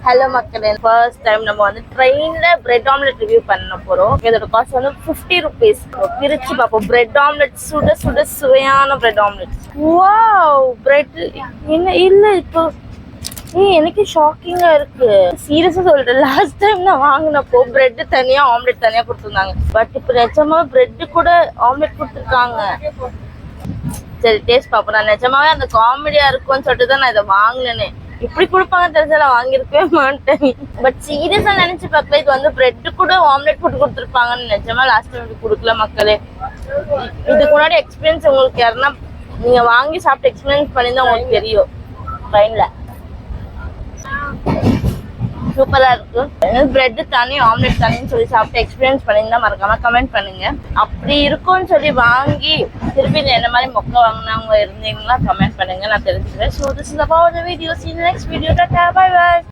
Hello மக்களே, first time நம்ம வந்து ட்ரெயின்ல பிரெட் ஆம்லெட் ரிவ்யூ பண்ண போறோம். இதோட காஸ்ட் வந்து 50 ருபீஸ். பிரிச்சு பார்ப்போம். பிரெட் ஆம்லெட், சுட சுட சுவையான பிரெட் ஆம்லெட். வாவ், பிரெட் என்ன இல்ல இப்போ எனக்கு ஷாக்கிங்கா இருக்கு. சீரியஸா சொல்றேன், லாஸ்ட் டைம் நான் வாங்கினப்போ பிரெட் தனியா ஆம்லெட் தனியா கொடுத்துருந்தாங்க. பட் இப்போ நிஜமா பிரெட் கூட ஆம்லெட் கொடுத்துருக்காங்க. சரி, டேஸ்ட் பார்ப்போம். நான் நிஜமாவே அந்த காமெடியா இருக்கும்னு சொல்லிட்டு தான் நான் இதை வாங்கினேனே. இப்படி கொடுப்பாங்க தெரிஞ்சா நான் வாங்கியிருக்கவே மாட்டேன். பட் சீரியஸா நினைச்சு பார்க்கல, இது வந்து பிரெட் கூட ஆம்லெட் போட்டு கொடுத்துருப்பாங்கன்னு. நிஜமா லாஸ்ட் டைம் இப்படி கொடுக்கல மக்களே. இதுக்கு முன்னாடி எக்ஸ்பீரியன்ஸ் உங்களுக்கு யாருன்னா நீங்க வாங்கி சாப்பிட்டு எக்ஸ்பீரியன்ஸ் பண்ணிதான் உங்களுக்கு தெரியும். ட்ரெயின்ல சூப்பரா இருக்கு. பிரெட் தனி ஆம்லெட் தனின்னு சொல்லி சாப்பிட்டு எக்ஸ்பீரியன்ஸ் பண்ணியிருந்தா மறக்காம கமெண்ட் பண்ணுங்க. அப்படி இருக்கும்னு சொல்லி வாங்கி திருப்பி என்ன மாதிரி மொக்க வாங்கினவங்க இருந்தீங்கன்னா கமெண்ட் பண்ணுங்க, நான் தெரிஞ்சுக்கிறேன். So this is about the video. See you in the next video. Tata, bye bye.